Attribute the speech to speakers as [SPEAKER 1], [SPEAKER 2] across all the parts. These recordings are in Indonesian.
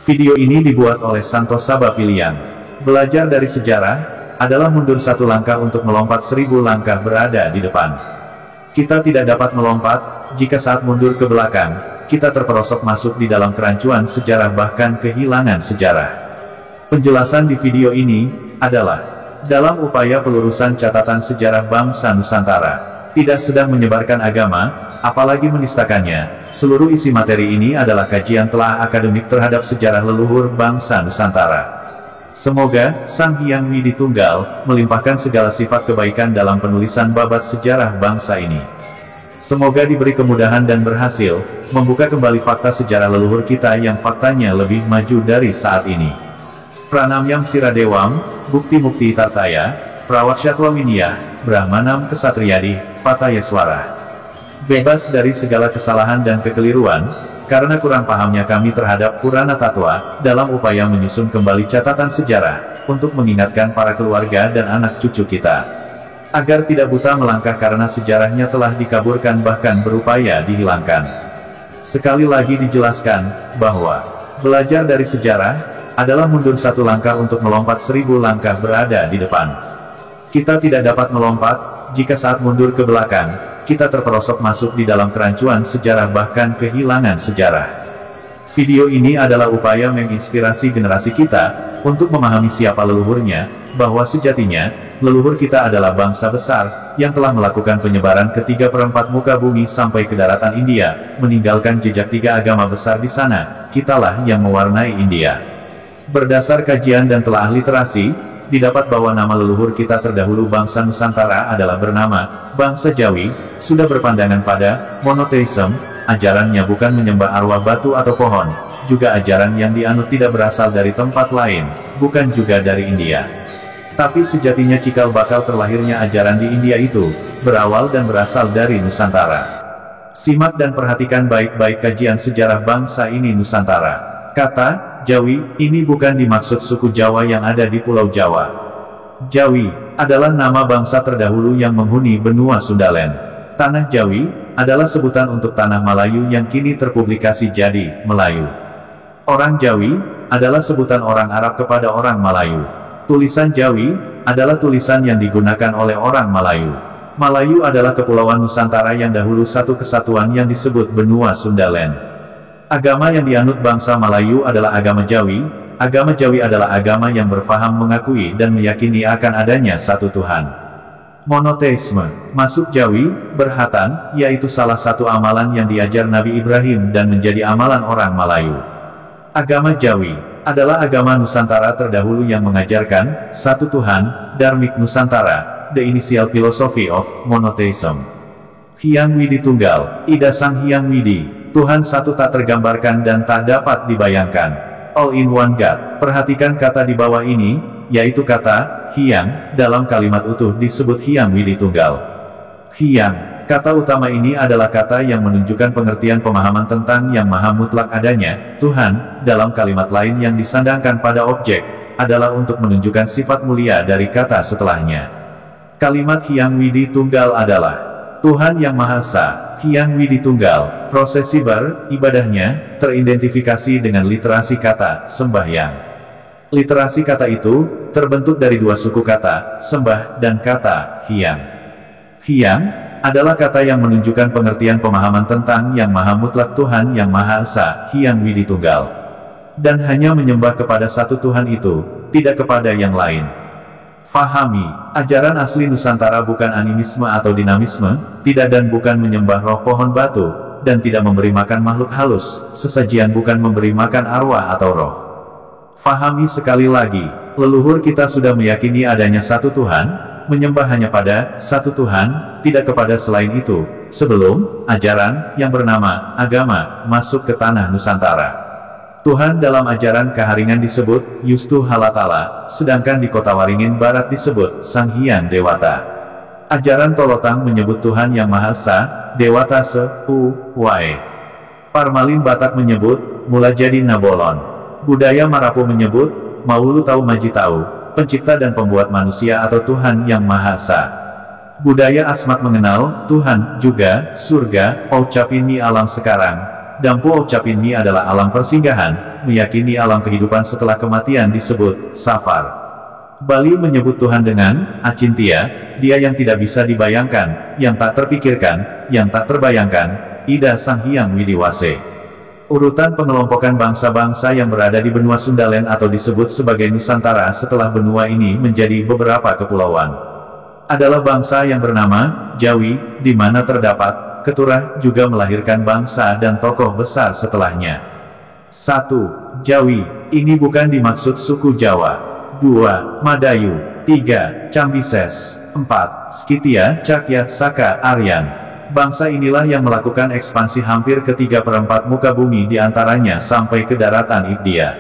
[SPEAKER 1] Video ini dibuat oleh Santos Sabah Piliang. Belajar dari sejarah adalah mundur satu langkah untuk melompat 1000 langkah berada di depan. Kita tidak dapat melompat jika saat mundur ke belakang, kita terperosok masuk di dalam kerancuan sejarah bahkan kehilangan sejarah. Penjelasan di video ini adalah dalam upaya pelurusan catatan sejarah bangsa Nusantara, tidak sedang menyebarkan agama, apalagi menistakannya. Seluruh isi materi ini adalah kajian telah akademik terhadap sejarah leluhur bangsa Nusantara. Semoga Sang Hyang Widi Tunggal melimpahkan segala sifat kebaikan dalam penulisan babat sejarah bangsa ini. Semoga diberi kemudahan dan berhasil membuka kembali fakta sejarah leluhur kita yang faktanya lebih maju dari saat ini. Pranamyam Siradewam, Bukti Mukti Tartaya, Prawakshatwa Winiyah, Brahmanam Kesatriyadi, Patayeswara. Bebas dari segala kesalahan dan kekeliruan, karena kurang pahamnya kami terhadap Purana Tatwa, dalam upaya menyusun kembali catatan sejarah, untuk mengingatkan para keluarga dan anak cucu kita, agar tidak buta melangkah karena sejarahnya telah dikaburkan bahkan berupaya dihilangkan. Sekali lagi dijelaskan, bahwa belajar dari sejarah adalah mundur satu langkah untuk melompat 1000 langkah berada di depan. Kita tidak dapat melompat jika saat mundur ke belakang, kita terperosok masuk di dalam kerancuan sejarah bahkan kehilangan sejarah. Video ini adalah upaya menginspirasi generasi kita, untuk memahami siapa leluhurnya, bahwa sejatinya, leluhur kita adalah bangsa besar, yang telah melakukan penyebaran ke 3/4 muka bumi sampai ke daratan India, meninggalkan jejak 3 agama besar di sana. Kitalah yang mewarnai India. Berdasar kajian dan telaah literasi, didapat bahwa nama leluhur kita terdahulu bangsa Nusantara adalah bernama bangsa Jawi, sudah berpandangan pada monoteisme, ajarannya bukan menyembah arwah batu atau pohon, juga ajaran yang dianut tidak berasal dari tempat lain, bukan juga dari India. Tapi sejatinya cikal bakal terlahirnya ajaran di India itu, berawal dan berasal dari Nusantara. Simak dan perhatikan baik-baik kajian sejarah bangsa ini Nusantara. Kata Jawi ini bukan dimaksud suku Jawa yang ada di Pulau Jawa. Jawi adalah nama bangsa terdahulu yang menghuni benua Sundaland. Tanah Jawi adalah sebutan untuk tanah Melayu yang kini terpublikasi jadi Melayu. Orang Jawi adalah sebutan orang Arab kepada orang Melayu. Tulisan Jawi adalah tulisan yang digunakan oleh orang Melayu. Melayu adalah kepulauan Nusantara yang dahulu satu kesatuan yang disebut benua Sundaland. Agama yang dianut bangsa Melayu adalah agama Jawi. Agama Jawi adalah agama yang berfaham mengakui dan meyakini akan adanya satu Tuhan. Monoteisme masuk Jawi, berhatan, yaitu salah satu amalan yang diajar Nabi Ibrahim dan menjadi amalan orang Melayu. Agama Jawi adalah agama Nusantara terdahulu yang mengajarkan satu Tuhan, Dharmik Nusantara, the initial philosophy of monotheism. Hyang Widi Tunggal, Ida Sang Hyang Widi, Tuhan satu tak tergambarkan dan tak dapat dibayangkan. All in one God. Perhatikan kata di bawah ini, yaitu kata Hyang, dalam kalimat utuh disebut Hyang Widi Tunggal. Hyang, kata utama ini adalah kata yang menunjukkan pengertian pemahaman tentang yang maha mutlak adanya, Tuhan, dalam kalimat lain yang disandangkan pada objek, adalah untuk menunjukkan sifat mulia dari kata setelahnya. Kalimat Hyang Widi Tunggal adalah Tuhan yang Maha Esa. Hyang Widi Tunggal, prosesi ibadahnya, teridentifikasi dengan literasi kata, sembahyang. Literasi kata itu, terbentuk dari dua suku kata, sembah, dan kata, hyang. Hyang, adalah kata yang menunjukkan pengertian pemahaman tentang yang maha mutlak Tuhan yang Maha Esa, Hyang Widi Tunggal. Dan hanya menyembah kepada satu Tuhan itu, tidak kepada yang lain. Fahami, ajaran asli Nusantara bukan animisme atau dinamisme, tidak dan bukan menyembah roh pohon batu, dan tidak memberi makan makhluk halus, sesajian bukan memberi makan arwah atau roh. Fahami sekali lagi, leluhur kita sudah meyakini adanya satu Tuhan, menyembah hanya pada satu Tuhan, tidak kepada selain itu, sebelum ajaran yang bernama agama masuk ke tanah Nusantara. Tuhan dalam ajaran Kaharingan disebut Yustu Halatala, sedangkan di Kota Waringin Barat disebut Sang Hyang Dewata. Ajaran Tolotang menyebut Tuhan yang Maha Esa, Dewata Wae. Parmalin Batak menyebut Mula Jadi Nabolon. Budaya Marapu menyebut Maulu Tau Maji Tau, pencipta dan pembuat manusia atau Tuhan yang Maha Esa. Budaya Asmat mengenal Tuhan juga surga, Paucapini alam sekarang, Dampu Ocapinmi adalah alam persinggahan, meyakini alam kehidupan setelah kematian disebut safar. Bali menyebut Tuhan dengan Acintya, Dia yang tidak bisa dibayangkan, yang tak terpikirkan, yang tak terbayangkan, Ida Sang Hyang Widiwase. Urutan pengelompokan bangsa-bangsa yang berada di benua Sundaland atau disebut sebagai Nusantara setelah benua ini menjadi beberapa kepulauan adalah bangsa yang bernama Jawi, di mana terdapat Keturah juga melahirkan bangsa dan tokoh besar setelahnya. 1. Jawi, ini bukan dimaksud suku Jawa. 2. Madayu. 3. Cambises. 4. Skythia, Cakya, Saka, Aryan. Bangsa inilah yang melakukan ekspansi hampir ke 3/4 muka bumi diantaranya sampai ke daratan India.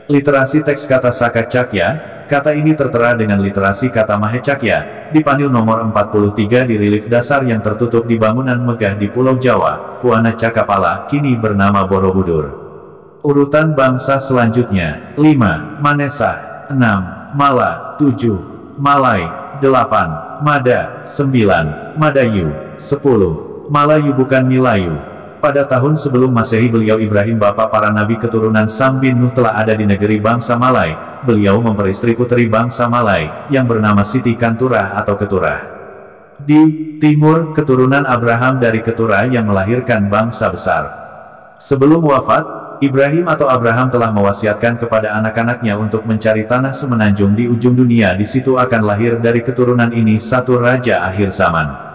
[SPEAKER 1] Literasi teks kata Saka Cakya, kata ini tertera dengan literasi kata Mahecakya, di panel nomor 43 di relief dasar yang tertutup di bangunan megah di Pulau Jawa, Fuana Cakapala, kini bernama Borobudur. Urutan bangsa selanjutnya, 5. Manesa, 6. Mala, 7. Malay, 8. Mada, 9. Madayu, 10. Malayu bukan Milayu. Pada tahun sebelum Masehi beliau Ibrahim bapak para nabi keturunan Sam bin Nuh telah ada di negeri bangsa Malay. Beliau memperistri putri bangsa Malay, yang bernama Siti Kanturah atau Keturah. Di timur, keturunan Abraham dari Keturah yang melahirkan bangsa besar. Sebelum wafat, Ibrahim atau Abraham telah mewasiatkan kepada anak-anaknya untuk mencari tanah semenanjung di ujung dunia. Di situ akan lahir dari keturunan ini satu raja akhir zaman.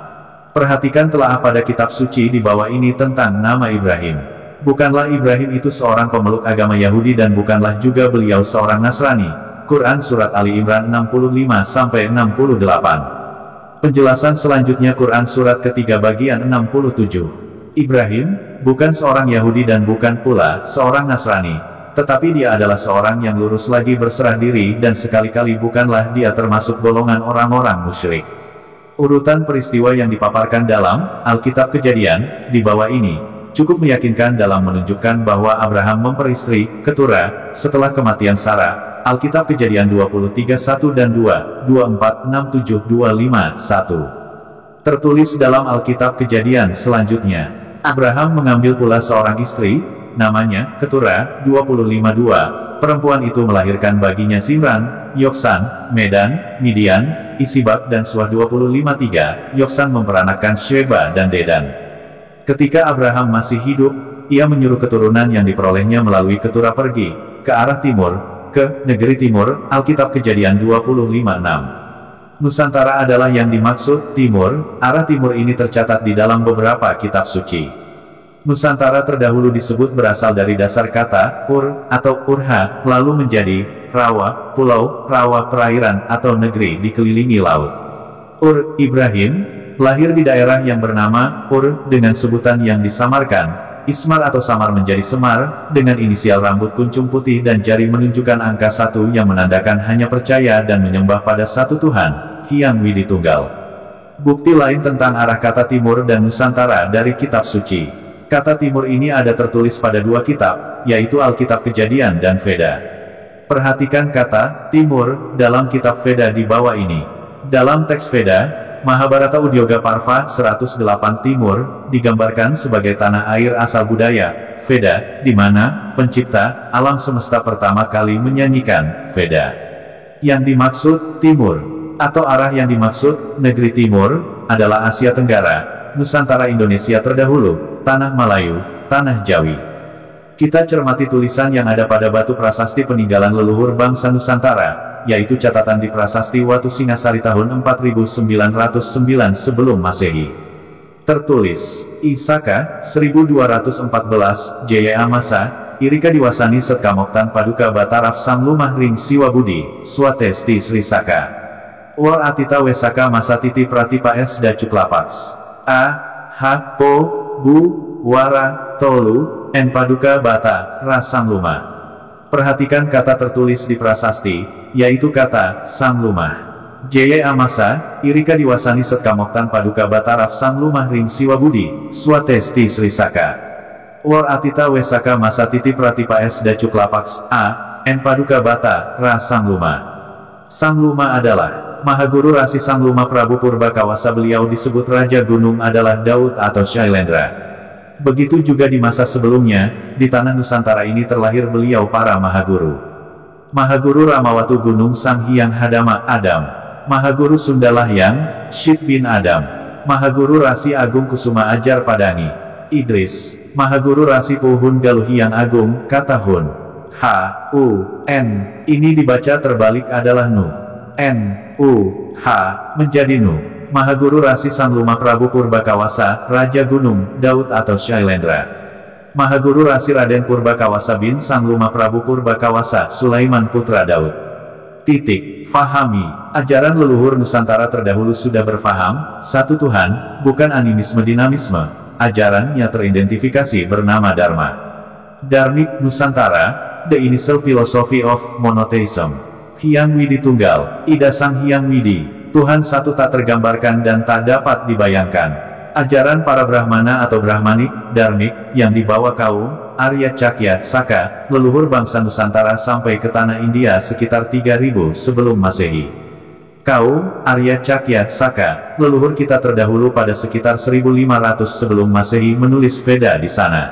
[SPEAKER 1] Perhatikan telah pada kitab suci di bawah ini tentang nama Ibrahim. Bukanlah Ibrahim itu seorang pemeluk agama Yahudi dan bukanlah juga beliau seorang Nasrani. Quran Surat Ali Imran 65-68. Penjelasan selanjutnya Quran Surat ketiga bagian 67. Ibrahim, bukan seorang Yahudi dan bukan pula seorang Nasrani. Tetapi dia adalah seorang yang lurus lagi berserah diri dan sekali-kali bukanlah dia termasuk golongan orang-orang musyrik. Urutan peristiwa yang dipaparkan dalam Alkitab Kejadian di bawah ini cukup meyakinkan dalam menunjukkan bahwa Abraham memperistri Keturah setelah kematian Sarah. Alkitab Kejadian 23:1 dan 2, 24, 6, 7, 25, 1. Tertulis dalam Alkitab Kejadian selanjutnya, Abraham mengambil pula seorang istri, namanya Keturah, 25:2. Perempuan itu melahirkan baginya Simran, Yoksan, Medan, Midian, Isibak dan Suah 25:3. Yoksan memperanakkan Sheba dan Dedan. Ketika Abraham masih hidup, ia menyuruh keturunan yang diperolehnya melalui Keturah pergi ke arah timur, ke negeri timur. Alkitab Kejadian 25:6. Nusantara adalah yang dimaksud timur. Arah timur ini tercatat di dalam beberapa kitab suci. Nusantara terdahulu disebut berasal dari dasar kata Ur atau Urha, lalu menjadi rawa, pulau, rawa perairan atau negeri dikelilingi laut. Ur Ibrahim lahir di daerah yang bernama Ur dengan sebutan yang disamarkan. Ismar atau samar menjadi Semar, dengan inisial rambut kuncung putih dan jari menunjukkan angka 1 yang menandakan hanya percaya dan menyembah pada satu Tuhan, Hyang Widi Tunggal. Bukti lain tentang arah kata timur dan Nusantara dari kitab suci. Kata timur ini ada tertulis pada dua kitab, yaitu Alkitab Kejadian dan Veda. Perhatikan kata timur dalam kitab Veda di bawah ini. Dalam teks Veda, Mahabharata Udyoga Parva 108 timur, digambarkan sebagai tanah air asal budaya, Veda, di mana pencipta alam semesta pertama kali menyanyikan Veda. Yang dimaksud timur, atau arah yang dimaksud negeri timur, adalah Asia Tenggara, Nusantara Indonesia terdahulu, Tanah Malayu, Tanah Jawi. Kita cermati tulisan yang ada pada batu prasasti peninggalan leluhur bangsa Nusantara, yaitu catatan di Prasasti Watu Singasari tahun 4909 sebelum Masehi. Tertulis, Isaka, 1214, Jaya Amasa, Irika Diwasani Setkamoktan Paduka Bataraf Samlumah Ring Siwabudi, Swatesti Sri Saka. War Atita Wesaka Masatiti Pratipa S Dacuklapaks. A. H. Po. Bu, Wara, Tolu, En Paduka Bata, Rasamluma. Perhatikan kata tertulis di prasasti, yaitu kata Samlumah. Jaya Amasa, Irika Diwasani Setkamoktan Paduka Bataraf Samlumah Ring Siwabudi, Swatesti Sri Saka. War Atita Wesaka Masatiti Pratipa S Dacuklapaks. A. En Paduka Bata, Rasamluma. Samluma adalah Mahaguru Rasi Samluma Prabu Purba Kawasa. Beliau disebut Raja Gunung adalah Daud atau Shailendra. Begitu juga di masa sebelumnya, di tanah Nusantara ini terlahir beliau para Mahaguru. Mahaguru Ramawatu Gunung Sang Hyang Hadama Adam. Mahaguru Sundalah Yang, Syed bin Adam. Mahaguru Rasi Agung Kusuma Ajar Padangi. Idris. Mahaguru Rasi Puhun Galuh Hyang Agung, Katahun. H, U, N. Ini dibaca terbalik adalah Nuh. N, U, H, menjadi Nuh. Mahaguru Rasi Sangluma Prabu Purbakawasa, Raja Gunung, Daud atau Shailendra. Mahaguru Rasi Raden Purbakawasa bin Sangluma Prabu Purbakawasa, Sulaiman Putra Daud. Fahami, ajaran leluhur Nusantara terdahulu sudah berfaham, satu Tuhan, bukan animisme dinamisme. Ajarannya teridentifikasi bernama Dharma. Dharmik Nusantara, the initial philosophy of monotheism. Hyang Widi Tunggal, Ida Sang Hyang Widi. Tuhan satu tak tergambarkan dan tak dapat dibayangkan. Ajaran para Brahmana atau Brahmanik, Dharmik, yang dibawa kaum Arya Cakya, Saka, leluhur bangsa Nusantara sampai ke tanah India sekitar 3000 sebelum Masehi. Kaum Arya Cakya, Saka, leluhur kita terdahulu pada sekitar 1500 sebelum Masehi menulis Veda di sana.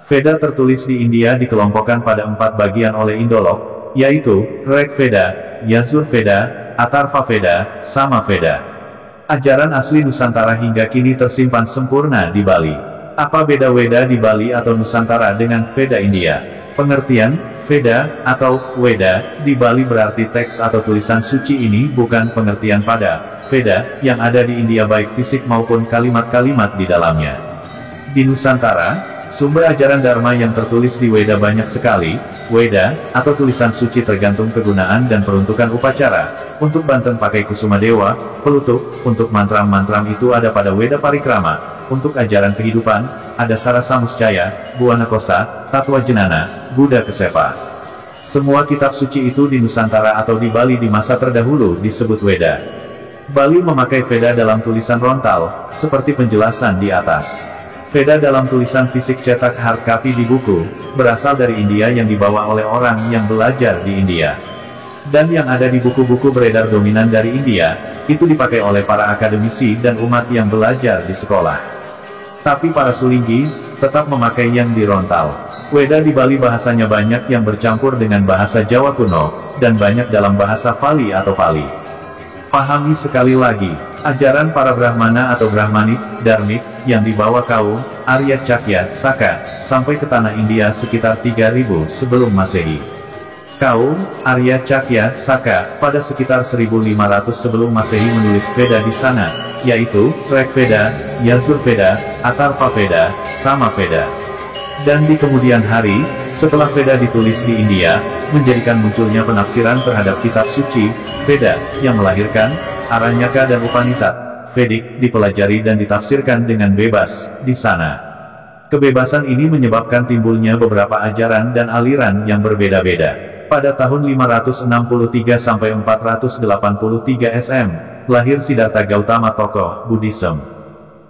[SPEAKER 1] Veda tertulis di India dikelompokkan pada 4 bagian oleh Indolog, yaitu Rig Veda, Yajur Veda, Atharva Veda, Sama Veda. Ajaran asli Nusantara hingga kini tersimpan sempurna di Bali. Apa beda Weda di Bali atau Nusantara dengan Veda India? Pengertian Veda atau Weda di Bali berarti teks atau tulisan suci ini bukan pengertian pada Veda yang ada di India baik fisik maupun kalimat-kalimat di dalamnya. Di Nusantara, sumber ajaran Dharma yang tertulis di Weda banyak sekali. Weda, atau tulisan suci tergantung kegunaan dan peruntukan upacara. Untuk Banten pakai Kusuma Dewa, Pelutuk, untuk mantram-mantram itu ada pada Weda Parikrama. Untuk ajaran kehidupan, ada Sarasa Muscaya, Buana Kosa, Tatwa Jenana, Buddha Kesepa. Semua kitab suci itu di Nusantara atau di Bali di masa terdahulu disebut Weda. Bali memakai Veda dalam tulisan rontal, seperti penjelasan di atas. Veda dalam tulisan fisik cetak hard copy di buku, berasal dari India yang dibawa oleh orang yang belajar di India. Dan yang ada di buku-buku beredar dominan dari India, itu dipakai oleh para akademisi dan umat yang belajar di sekolah. Tapi para sulinggi, tetap memakai yang di rontal. Weda di Bali bahasanya banyak yang bercampur dengan bahasa Jawa kuno, dan banyak dalam bahasa Pali atau Pali. Fahami sekali lagi, ajaran para Brahmana atau Brahmanik, Dharmik, yang dibawa kaum Arya Cakya, Saka, sampai ke tanah India sekitar 3000 sebelum Masehi. Kaum Arya Cakya, Saka, pada sekitar 1500 sebelum Masehi menulis Veda di sana, yaitu Rig Veda, Yajur Veda, Atharva Veda, Sama Veda. Dan di kemudian hari, setelah Veda ditulis di India, menjadikan munculnya penafsiran terhadap kitab suci, Veda, yang melahirkan Aranyaka dan Upanishad, Vedic, dipelajari dan ditafsirkan dengan bebas, di sana. Kebebasan ini menyebabkan timbulnya beberapa ajaran dan aliran yang berbeda-beda. Pada tahun 563–483 SM, lahir Siddhartha Gautama tokoh Buddhism.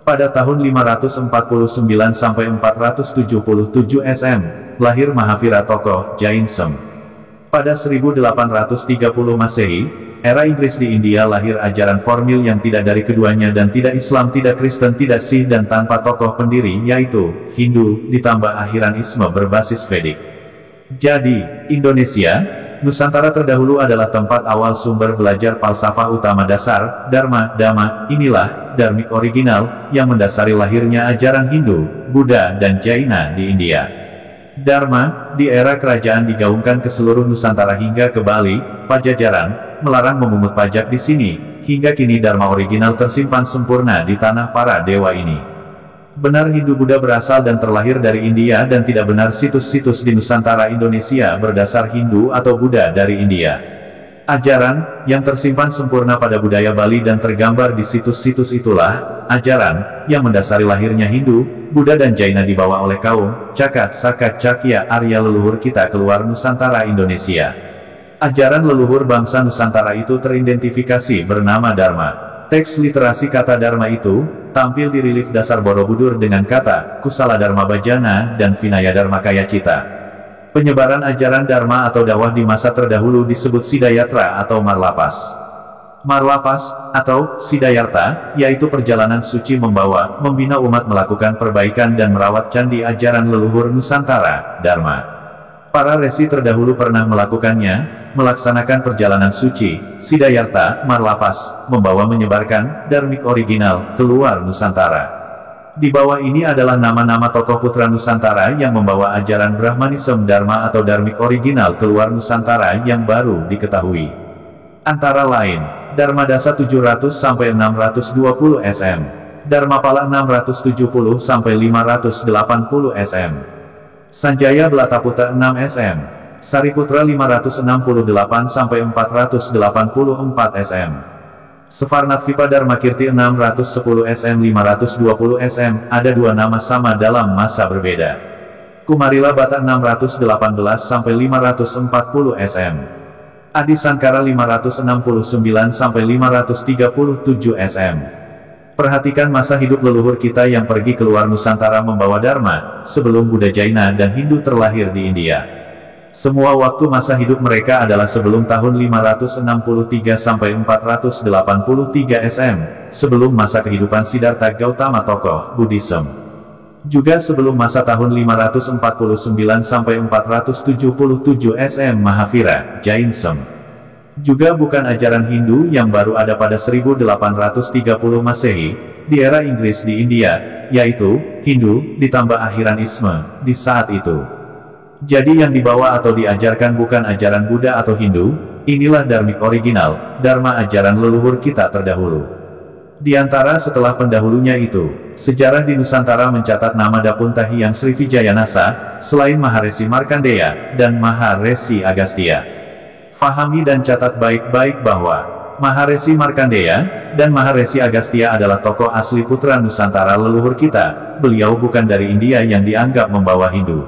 [SPEAKER 1] Pada tahun 549–477 SM, lahir Mahavira tokoh Jainism. Pada 1830 Masehi, era Inggris di India lahir ajaran formil yang tidak dari keduanya dan tidak Islam, tidak Kristen, tidak Sikh dan tanpa tokoh pendiri yaitu Hindu, ditambah akhiranisme berbasis Vedic. Jadi, Indonesia, Nusantara terdahulu adalah tempat awal sumber belajar falsafah utama dasar, Dharma, Dhamma, inilah, Dharmik original, yang mendasari lahirnya ajaran Hindu, Buddha dan Jaina di India. Dharma, di era kerajaan digaungkan ke seluruh Nusantara hingga ke Bali, Pajajaran, melarang memungut pajak di sini, hingga kini Dharma original tersimpan sempurna di tanah para dewa ini. Benar Hindu-Buddha berasal dan terlahir dari India dan tidak benar situs-situs di Nusantara Indonesia berdasar Hindu atau Buddha dari India. Ajaran, yang tersimpan sempurna pada budaya Bali dan tergambar di situs-situs itulah, ajaran, yang mendasari lahirnya Hindu, Buddha dan Jaina dibawa oleh kaum, Caka, Saka, Cakya, Arya leluhur kita keluar Nusantara Indonesia. Ajaran leluhur bangsa Nusantara itu teridentifikasi bernama Dharma. Teks literasi kata Dharma itu, tampil di relief dasar Borobudur dengan kata, Kusala Dharma Bajana dan Vinaya Dharma Kaya Cita. Penyebaran ajaran Dharma atau dakwah di masa terdahulu disebut Sidayatra atau Marlapas. Marlapas, atau Siddhartha, yaitu perjalanan suci membina umat melakukan perbaikan dan merawat candi ajaran leluhur Nusantara, Dharma. Para resi terdahulu pernah melakukannya, melaksanakan perjalanan suci, Siddhartha, Marlapas, membawa menyebarkan, dharmik original, keluar Nusantara. Di bawah ini adalah nama-nama tokoh putra Nusantara yang membawa ajaran Brahmanisme Dharma atau dharmik original keluar Nusantara yang baru diketahui. Antara lain, Dharmadasa 700-620 sm, Dharmapala 670-580 sm, Sanjaya Belataputa 6 sm, Sariputra 568-484 sm, Sefarnatvipa Dharmakirti 610 sm 520 sm, ada dua nama sama dalam masa berbeda. Kumarila Bata 618-540 sm, Adi Sankara 569-537 sm. Perhatikan masa hidup leluhur kita yang pergi keluar Nusantara membawa Dharma, sebelum Buddha Jaina dan Hindu terlahir di India. Semua waktu masa hidup mereka adalah sebelum tahun 563-483 sm, sebelum masa kehidupan Siddhartha Gautama tokoh Buddhisme. Juga sebelum masa tahun 549-477 sm Mahavira, Jainisme. Juga bukan ajaran Hindu yang baru ada pada 1830 Masehi, di era Inggris di India, yaitu Hindu ditambah Akhiranisme di saat itu. Jadi yang dibawa atau diajarkan bukan ajaran Buddha atau Hindu, inilah dharmik original, dharma ajaran leluhur kita terdahulu. Di antara setelah pendahulunya itu, sejarah di Nusantara mencatat nama Dapunta Hyang Srivijayanasa, selain Maharesi Markandeya, dan Maharesi Agastya. Fahami dan catat baik-baik bahwa, Maharesi Markandeya, dan Maharesi Agastya adalah tokoh asli putra Nusantara leluhur kita, beliau bukan dari India yang dianggap membawa Hindu.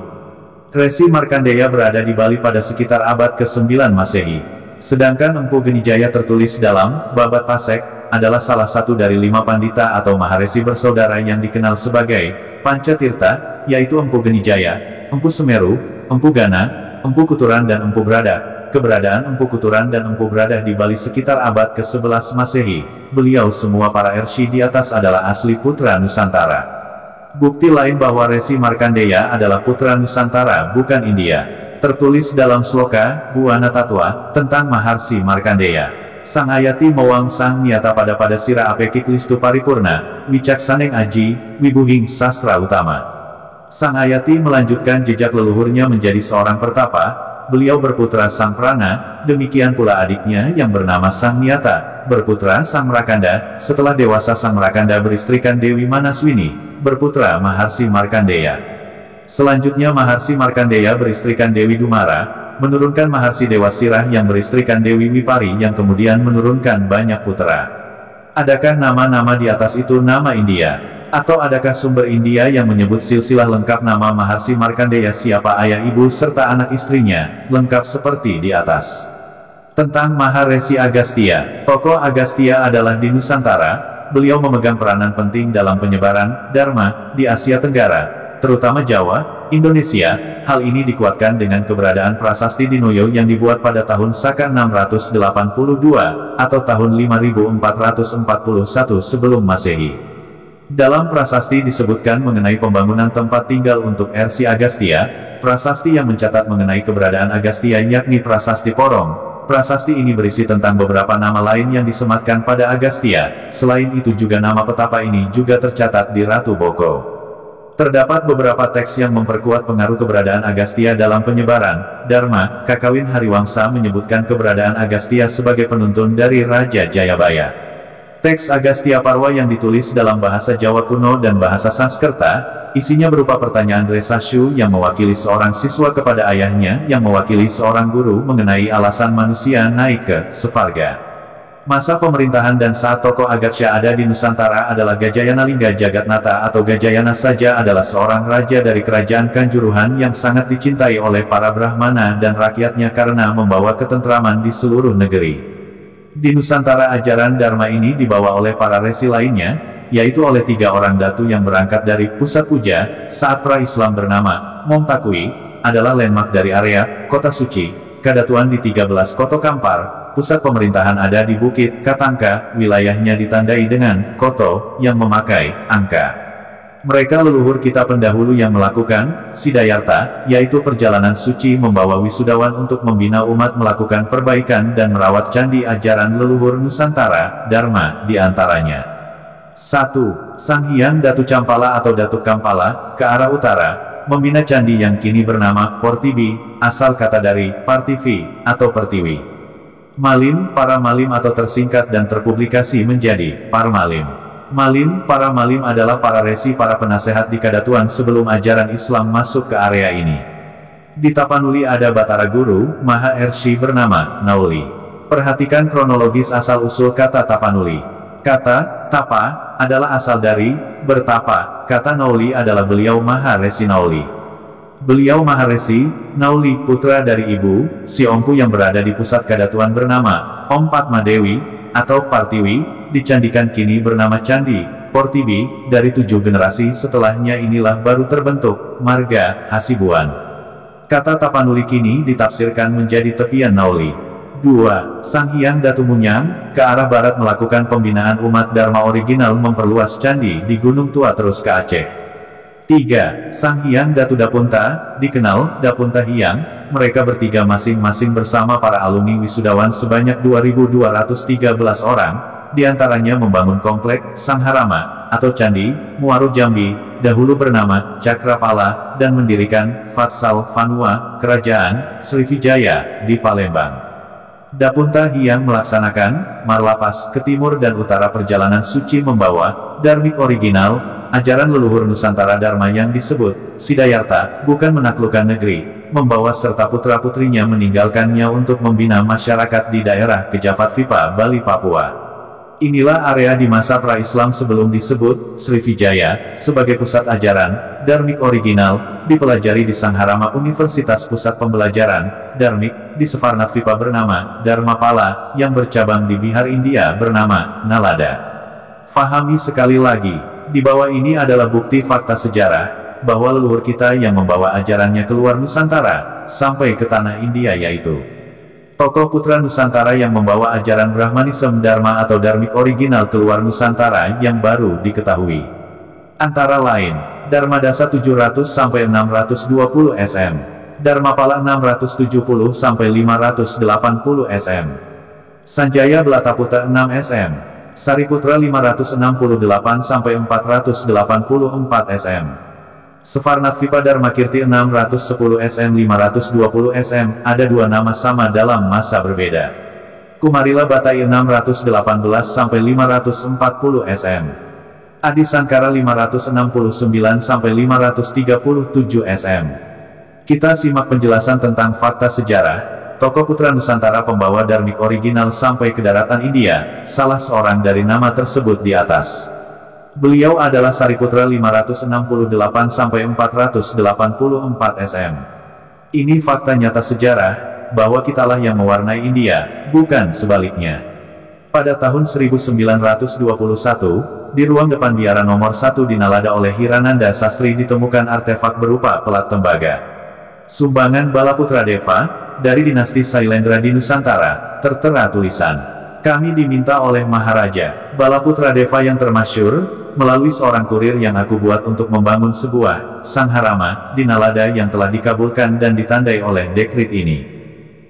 [SPEAKER 1] Resi Markandeya berada di Bali pada sekitar abad ke-9 Masehi. Sedangkan Empu Genijaya tertulis dalam Babat Pasek, adalah salah satu dari 5 pandita atau Maharesi bersaudara yang dikenal sebagai Pancatirta, yaitu Empu Genijaya, Empu Semeru, Empu Gana, Empu Kuturan dan Empu Brada. Keberadaan Empu Kuturan dan Empu Brada di Bali sekitar abad ke-11 Masehi. Beliau semua para Ershi di atas adalah asli putra Nusantara. Bukti lain bahwa Resi Markandeya adalah putra Nusantara bukan India, tertulis dalam sloka Buana Tatwa tentang Maharsi Markandeya. Sang Ayati Mowang Sang Nyata pada Sira Apekik Listu Paripurna, Wicaksaneng Aji, Wibuhing Sastra Utama. Sang Ayati melanjutkan jejak leluhurnya menjadi seorang pertapa, beliau berputra Sang Prana, demikian pula adiknya yang bernama Sang Nyata, berputra Sang Merakanda, setelah dewasa Sang Merakanda beristrikan Dewi Manaswini, berputra Maharsi Markandeya. Selanjutnya Maharsi Markandeya beristrikan Dewi Dumara, menurunkan Maharsi Dewa Sirah yang beristrikan Dewi Wipari yang kemudian menurunkan banyak putra. Adakah nama-nama di atas itu nama India? Atau adakah sumber India yang menyebut silsilah lengkap nama Maharsi Markandeya siapa ayah ibu serta anak istrinya, lengkap seperti di atas? Tentang Maharesi Agastya, tokoh Agastya adalah di Nusantara, beliau memegang peranan penting dalam penyebaran Dharma di Asia Tenggara, terutama Jawa, Indonesia. Hal ini dikuatkan dengan keberadaan prasasti Dinoyo yang dibuat pada tahun Saka 682, atau tahun 5441 sebelum Masehi. Dalam prasasti disebutkan mengenai pembangunan tempat tinggal untuk Ersi Agastya, prasasti yang mencatat mengenai keberadaan Agastya yakni Prasasti Porong. Prasasti ini berisi tentang beberapa nama lain yang disematkan pada Agastya, selain itu juga nama petapa ini juga tercatat di Ratu Boko. Terdapat beberapa teks yang memperkuat pengaruh keberadaan Agastya dalam penyebaran Dharma. Kakawin Hariwangsa menyebutkan keberadaan Agastya sebagai penuntun dari Raja Jayabaya. Teks Agastya Parwa yang ditulis dalam bahasa Jawa kuno dan bahasa Sanskerta, isinya berupa pertanyaan Resasyu yang mewakili seorang siswa kepada ayahnya yang mewakili seorang guru mengenai alasan manusia naik ke Svarga. Masa pemerintahan dan saat tokoh Agatsya ada di Nusantara adalah Gajayana Lingga Jagatnata atau Gajayana saja adalah seorang raja dari kerajaan Kanjuruhan yang sangat dicintai oleh para Brahmana dan rakyatnya karena membawa ketentraman di seluruh negeri. Di Nusantara ajaran Dharma ini dibawa oleh para resi lainnya, yaitu oleh 3 orang datu yang berangkat dari pusat puja, saat pra-Islam bernama Montakui, adalah landmark dari area Kota Suci, Kadatuan di 13 Koto Kampar, pusat pemerintahan ada di Bukit Katangka, wilayahnya ditandai dengan koto yang memakai angka. Mereka leluhur kita pendahulu yang melakukan Siddhartha, yaitu perjalanan suci membawa wisudawan untuk membina umat melakukan perbaikan dan merawat candi ajaran leluhur Nusantara, Dharma di antaranya. 1. Sang Hyang Datu Campala atau Datuk Kampala, ke arah utara, membina candi yang kini bernama Portibi, asal kata dari Partivi, atau Pertiwi. Malim, para malim atau tersingkat dan terpublikasi menjadi Parmalim. Malim, para malim adalah para resi para penasehat di Kadatuan sebelum ajaran Islam masuk ke area ini. Di Tapanuli ada Batara Guru, Maha Ershi bernama Nauli. Perhatikan kronologis asal-usul kata Tapanuli. Kata Tapa adalah asal dari bertapa, kata Nauli adalah beliau Maha Resi Nauli. Beliau Maha Resi Nauli putra dari ibu, si Ompu yang berada di pusat Kadatuan bernama Om Padmadewi, atau Partiwi, dicandikan kini bernama Candi Portibi. Dari 7 generasi setelahnya inilah baru terbentuk Marga Hasibuan. Kata Tapanuli kini ditafsirkan menjadi tepian Nauli. 2. Sang Hyang Datu Munyang, ke arah barat melakukan pembinaan umat Dharma original memperluas candi di Gunung Tua terus ke Aceh. 3. Sang Hyang Datu Dapunta, dikenal Dapunta Hyang, mereka bertiga masing-masing bersama para alumni wisudawan sebanyak 2.213 orang, diantaranya membangun komplek Sang Harama, atau Candi Muaro Jambi, dahulu bernama Cakrapala, dan mendirikan Fatsal Vanua, Kerajaan Srivijaya, di Palembang. Dapunta Hyang melaksanakan Marlapas ke timur dan utara perjalanan suci membawa Dharmik original, ajaran leluhur Nusantara Dharma yang disebut Siddhartha, bukan menaklukkan negeri, membawa serta putra-putrinya meninggalkannya untuk membina masyarakat di daerah Kejafat Vipa, Bali, Papua. Inilah area di masa pra-Islam sebelum disebut Srivijaya, sebagai pusat ajaran Dharmik original, dipelajari di Sang Harama Universitas Pusat Pembelajaran Dharmik, di Sefarnat Vipa bernama Dharmapala, yang bercabang di Bihar India bernama Nalada. Fahami sekali lagi, di bawah ini adalah bukti fakta sejarah, bahwa leluhur kita yang membawa ajarannya keluar Nusantara, sampai ke tanah India yaitu tokoh putra Nusantara yang membawa ajaran Brahmanisme Dharma atau Dharmik original keluar Nusantara yang baru diketahui. Antara lain, Dharmadasa 700-620 sm, Dharmapala 670-580 sm, Sanjaya Belataputa 6 sm, Sariputra 568-484 sm. Sefarnat Vipa Dharma Kirti 610 sm 520 sm, ada 2 nama sama dalam masa berbeda. Kumarila Batai 618-540 sm. Adi Sankara 569-537 sm. Kita simak penjelasan tentang fakta sejarah, tokoh putra Nusantara pembawa Dharmik original sampai ke daratan India, salah seorang dari nama tersebut di atas. Beliau adalah Sariputra 568-484 sm. Ini fakta nyata sejarah, bahwa kitalah yang mewarnai India, bukan sebaliknya. Pada tahun 1921, di ruang depan biara nomor 1 di Nalada oleh Hirananda Sastri ditemukan artefak berupa pelat tembaga. Sumbangan Balaputra Deva, dari dinasti Sailendra di Nusantara, tertera tulisan, "Kami diminta oleh Maharaja Balaputra Deva yang termasyhur, melalui seorang kurir yang aku buat untuk membangun sebuah Sang Harama di Nalada yang telah dikabulkan dan ditandai oleh dekrit ini."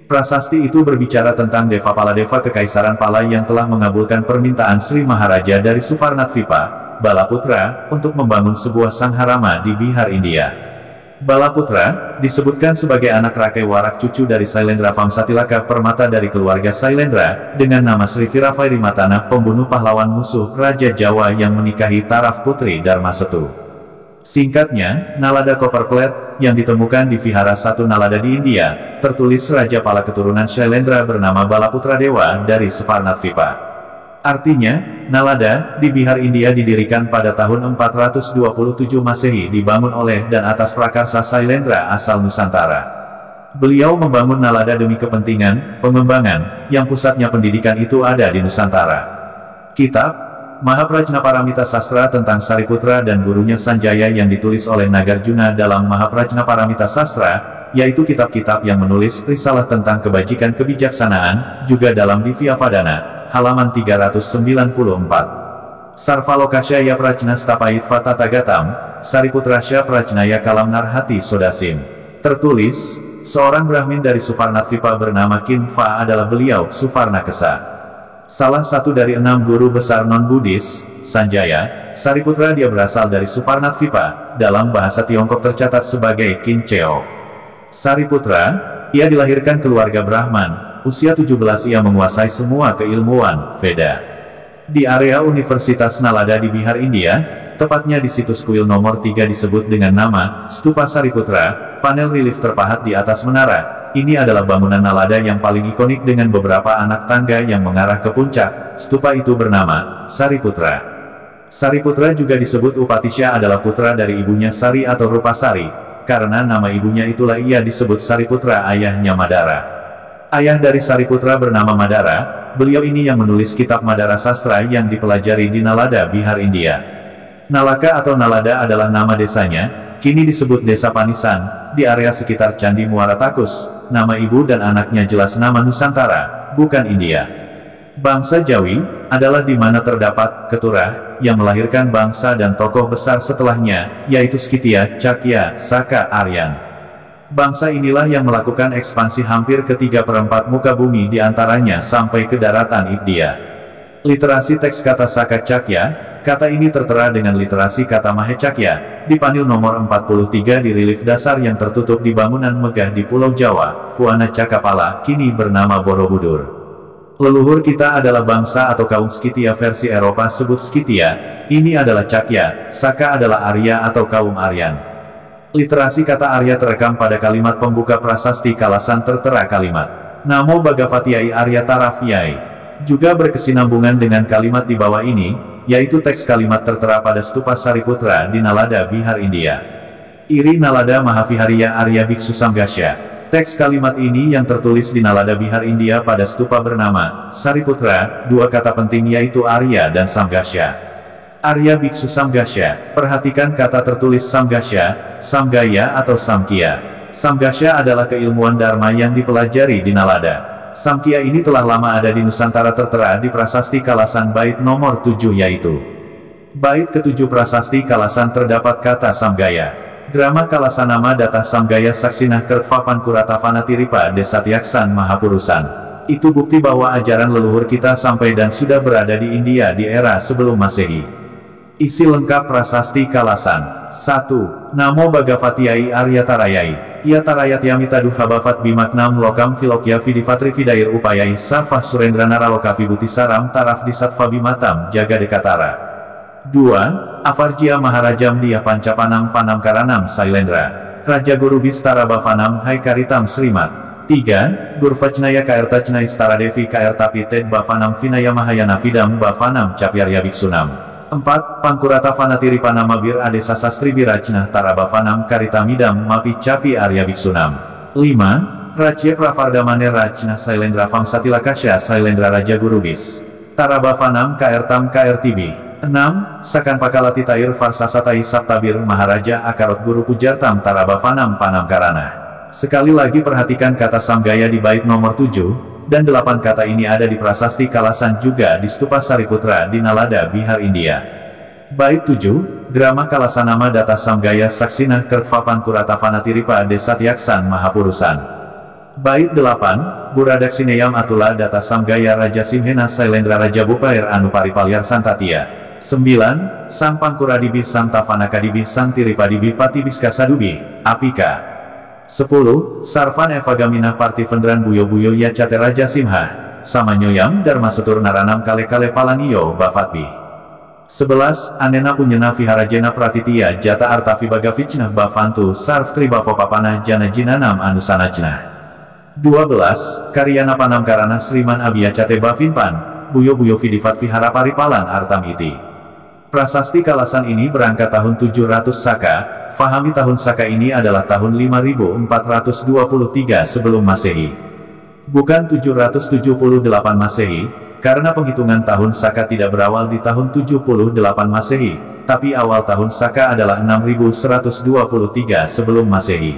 [SPEAKER 1] Prasasti itu berbicara tentang Deva Paladeva Kekaisaran Pala yang telah mengabulkan permintaan Sri Maharaja dari Sufarnat Vipa, Balaputra, untuk membangun sebuah Sang Harama di Bihar, India. Balaputra disebutkan sebagai anak Rakai Warak, cucu dari Sailendra Vamsatilaka Permata dari keluarga Sailendra, dengan nama Sri Viravairi Matana, pembunuh pahlawan musuh Raja Jawa yang menikahi Taraf Putri Dharmasetu. Singkatnya, Nalada Copperplate, yang ditemukan di Vihara 1 Nalada di India, tertulis Raja Pala keturunan Shailendra bernama Balaputra Dewa dari Sefarnat Vipa. Artinya, Nalada, di Bihar India didirikan pada tahun 427 Masehi dibangun oleh dan atas prakarsa Sailendra asal Nusantara. Beliau membangun Nalada demi kepentingan pengembangan, yang pusatnya pendidikan itu ada di Nusantara. Kitab Mahaprajnaparamita Sastra tentang Sariputra dan gurunya Sanjaya yang ditulis oleh Nagarjuna dalam Mahaprajnaparamita Sastra, yaitu kitab-kitab yang menulis risalah tentang kebajikan kebijaksanaan, juga dalam Divyavadana, halaman 394. Sarvalokasya Prajna Stapait Vatatagatam, Sariputrasya Prajnaya Kalam Narhati Sodasim. Tertulis, seorang Brahmin dari Suvarnadvipa bernama Kinva adalah beliau, Suvarnakesa. Salah satu dari 6 guru besar non-Buddhis, Sanjaya, Sariputra. Dia berasal dari Suvarnadvipa, dalam bahasa Tiongkok tercatat sebagai Kincheo. Sariputra, ia dilahirkan keluarga Brahman, usia 17 ia menguasai semua keilmuan Veda. Di area Universitas Nalada di Bihar, India, tepatnya di situs kuil nomor 3 disebut dengan nama Stupa Sariputra, panel relief terpahat di atas menara. Ini adalah bangunan Nalada yang paling ikonik dengan beberapa anak tangga yang mengarah ke puncak. Stupa itu bernama Sariputra. Sariputra juga disebut Upatisya adalah putra dari ibunya Sari atau Rupasari. Karena nama ibunya itulah ia disebut Sariputra, ayahnya Madara. Ayah dari Sariputra bernama Madara. Beliau ini yang menulis kitab Madara Sastra yang dipelajari di Nalada, Bihar, India. Nalaka atau Nalada adalah nama desanya. Kini disebut Desa Panisan, di area sekitar Candi Muara Takus. Nama ibu dan anaknya jelas nama Nusantara, bukan India. Bangsa Jawi, adalah di mana terdapat Keturah, yang melahirkan bangsa dan tokoh besar setelahnya, yaitu Skitya, Cakya, Saka, Aryan. Bangsa inilah yang melakukan ekspansi hampir ke 3/4 muka bumi, di antaranya sampai ke daratan India. Literasi teks kata Saka Cakya. Kata ini tertera dengan literasi kata Mahecakya, di panel nomor 43 di relief dasar yang tertutup di bangunan megah di Pulau Jawa, Fuana Cakapala, kini bernama Borobudur. Leluhur kita adalah bangsa atau kaum Skitya versi Eropa sebut Skitya, ini adalah Cakya, Saka adalah Arya atau kaum Aryan. Literasi kata Arya terekam pada kalimat pembuka prasasti Kalasan tertera kalimat, Namo Bhagavatyai Arya Tarafyai. Juga berkesinambungan dengan kalimat di bawah ini, yaitu teks kalimat tertera pada Stupa Sariputra di Nalada, Bihar, India. Iri Nalada Mahavihariya Arya Biksu Samgasya. Teks kalimat ini yang tertulis di Nalada, Bihar, India pada stupa bernama Sariputra, dua kata penting yaitu Arya dan Samgasya. Arya Biksu Samgasya. Perhatikan kata tertulis Samgasya, Samgaya atau Samkya. Samgasya adalah keilmuan Dharma yang dipelajari di Nalada. Samkya ini telah lama ada di Nusantara, tertera di prasasti Kalasan bait nomor 7 yaitu. Bait ke-7 prasasti Kalasan terdapat kata Samgaya. Grama Kalasanama Data Samgaya Saksinah Kertvapan Kuratavanatiripa Desatyaksan Mahapurusan. Itu bukti bahwa ajaran leluhur kita sampai dan sudah berada di India di era sebelum Masehi. Isi lengkap prasasti Kalasan. 1. Namo Bhagavatyai Arya Tarayai. Ia tarayat yamitadu habafat bimaknam lokam filokya vidivatri vidair upayai sarfah surendra naraloka vibutisaram taraf disatva bimatam jaga dekatara. 2. Avarjia Maharajam Dia Pancapanam Panamkaranam Sailendra. Raja Guru Bistara Bavanam Hai Karitam Srimat. 3. Gurvajnaya Kaertacnai Staradevi Kaertapited Bavanam Vinaya Mahayana Vidam Bavanam Capyarya Biksunam. 4. Pangkurata Vanatiri Panamabir Adesa Sastri Birajnah Tarabavanam Karitamidam Mapi Capi Arya Biksunam. 5. Rajya Pravardamane Rajna Sailendra Famsatilakasya Sailendra Raja Gurubis Tarabavanam Kaertam Kaertibi. 6. Sakan Pakalati Tair Farsasatai Saptabir Maharaja Akarot Guru Pujartam Tarabavanam Panamkarana. Sekali lagi perhatikan kata Samgaya di bait nomor 7. Dan 8 kata ini ada di prasasti Kalasan juga di Stupa Sariputra di Nalada, Bihar, India. Bait 7, Grama Kalasanama Data Samgaya Saksinah Kertvapan Kuratavanatiripa Desatyaksan Mahapurusan. Bait 8, Buradaksineyam Atula Data Samgaya Raja Simhena Sailendra Raja Bupair Anuparipalyar Santatia. 9. Sang Pangkuradibi Sang Tavanakadibi Sang Tiripadibi Patibiskasadubi, Apika. 10. Sarvan Evagamina Parti Vendran Buyo Buyo Yacate Raja Simha, Samanyoyam Dharma Setur Naranam Kale Kale Palaniyo Bafatbi. 11. Anena Punyena Viharajena Pratitya Jata Artavi Bagavicnah Bavantu Sarv Tribavopapana Jana Jinanam Anusanajnah. 12. Karyana Panamkarana Sriman Abiyacate Bavinpan, Buyo Buyo Vidivat Viharaparipalan Artam Iti. Prasasti Kalasan ini berangkat tahun 700 Saka. Fahami tahun Saka ini adalah tahun 5423 sebelum Masehi. Bukan 778 Masehi, karena penghitungan tahun Saka tidak berawal di tahun 78 Masehi, tapi awal tahun Saka adalah 6123 sebelum Masehi.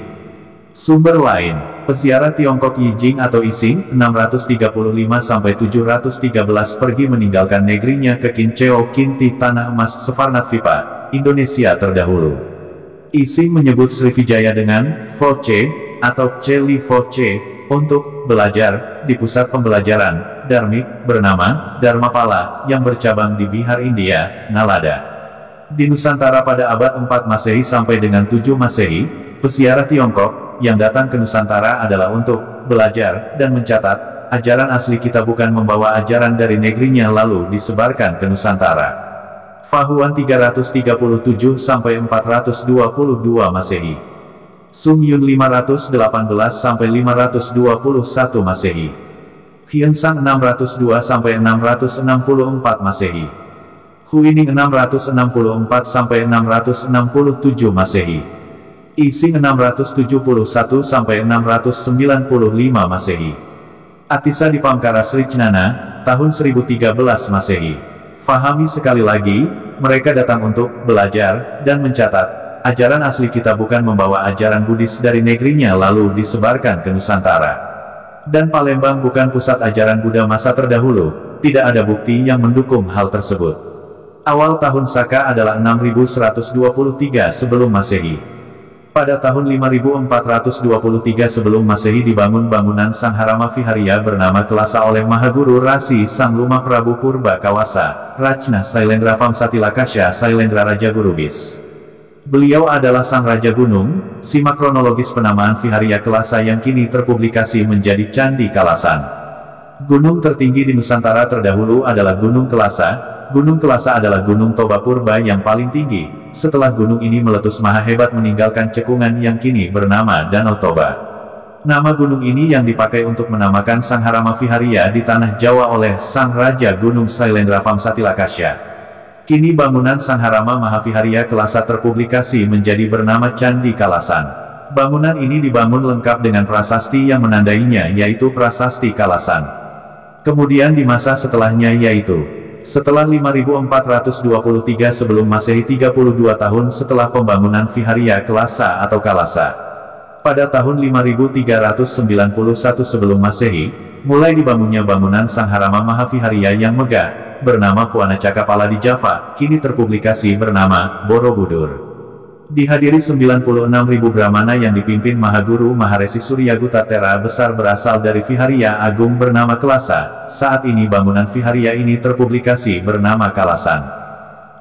[SPEAKER 1] Sumber lain, peziarah Tiongkok Yi Jing atau Ising, 635-713 pergi meninggalkan negerinya ke Kinceo Kinti Tanah Emas Sefarnat-Vipa, Indonesia terdahulu. Ising menyebut Srivijaya dengan Foce atau Celi Foce untuk belajar di pusat pembelajaran Dharmik bernama Dharmapala yang bercabang di Bihar, India, Nalada. Di Nusantara pada abad 4 Masehi sampai dengan 7 Masehi, peziarah Tiongkok yang datang ke Nusantara adalah untuk belajar dan mencatat ajaran asli kita, bukan membawa ajaran dari negerinya lalu disebarkan ke Nusantara. Fahuan 337-422 Masehi. Sung Yun 518-521 Masehi. Hyensang 602-664 Masehi. Huining 664-667 Masehi. Ising 671-695 Masehi. Atisa di Pamkara Sricnana, tahun 1013 Masehi. Fahami sekali lagi, mereka datang untuk belajar dan mencatat ajaran asli kita, bukan membawa ajaran Buddhis dari negerinya lalu disebarkan ke Nusantara. Dan Palembang bukan pusat ajaran Buddha masa terdahulu, tidak ada bukti yang mendukung hal tersebut. Awal tahun Saka adalah 6123 sebelum Masehi. Pada tahun 5423 sebelum Masehi dibangun bangunan Sangharama Viharya bernama Kelasa oleh Mahaguru Rasi Sang Luma Prabu Purba Kawasa, Rajna Sailendra Vamsatilakasya Sailendra Raja Gurubis. Beliau adalah Sang Raja Gunung. Simak kronologis penamaan Viharya Kelasa yang kini terpublikasi menjadi Candi Kalasan. Gunung tertinggi di Nusantara terdahulu adalah Gunung Kelasa. Gunung Kelasa adalah Gunung Toba Purba yang paling tinggi. Setelah gunung ini meletus maha hebat meninggalkan cekungan yang kini bernama Danau Toba. Nama gunung ini yang dipakai untuk menamakan Sangharama Viharya di tanah Jawa oleh Sang Raja Gunung Sailendra Vamsatilakasya. Kini bangunan Sangharama Mahaviharya Kelasa terpublikasi menjadi bernama Candi Kalasan. Bangunan ini dibangun lengkap dengan prasasti yang menandainya, yaitu Prasasti Kalasan. Kemudian di masa setelahnya, yaitu setelah 5423 sebelum Masehi, 32 tahun setelah pembangunan Viharya Kelasa atau Kalasa. Pada tahun 5391 sebelum Masehi, mulai dibangunnya bangunan Sangharama Mahaviharya yang megah, bernama Fuana Cakapala di Java, kini terpublikasi bernama Borobudur. Dihadiri 96.000 Brahmana yang dipimpin Mahaguru Maharesi Suryagutatera besar berasal dari Viharya Agung bernama Kelasa. Saat ini bangunan Viharya ini terpublikasi bernama Kalasan.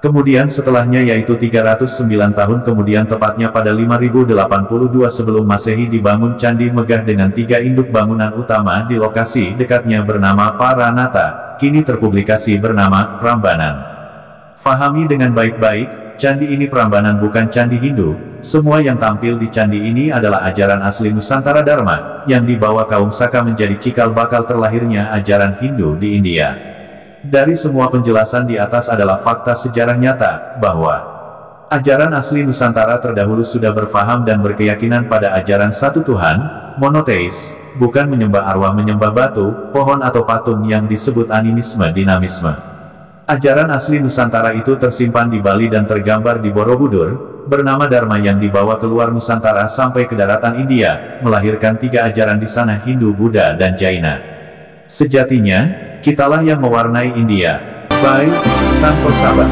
[SPEAKER 1] Kemudian setelahnya, yaitu 309 tahun kemudian, tepatnya pada 5082 sebelum Masehi, dibangun Candi Megah dengan 3 induk bangunan utama di lokasi dekatnya bernama Paranata, kini terpublikasi bernama Prambanan. Fahami dengan baik-baik, candi ini Prambanan bukan candi Hindu. Semua yang tampil di candi ini adalah ajaran asli Nusantara Dharma, yang dibawa kaum Saka menjadi cikal bakal terlahirnya ajaran Hindu di India. Dari semua penjelasan di atas adalah fakta sejarah nyata, bahwa ajaran asli Nusantara terdahulu sudah berfaham dan berkeyakinan pada ajaran satu Tuhan, monoteis, bukan menyembah arwah, menyembah batu, pohon atau patung yang disebut animisme dinamisme. Ajaran asli Nusantara itu tersimpan di Bali dan tergambar di Borobudur, bernama Dharma, yang dibawa keluar Nusantara sampai ke daratan India, melahirkan 3 ajaran di sana, Hindu, Buddha, dan Jaina. Sejatinya, kitalah yang mewarnai India. By Sang Sahabat.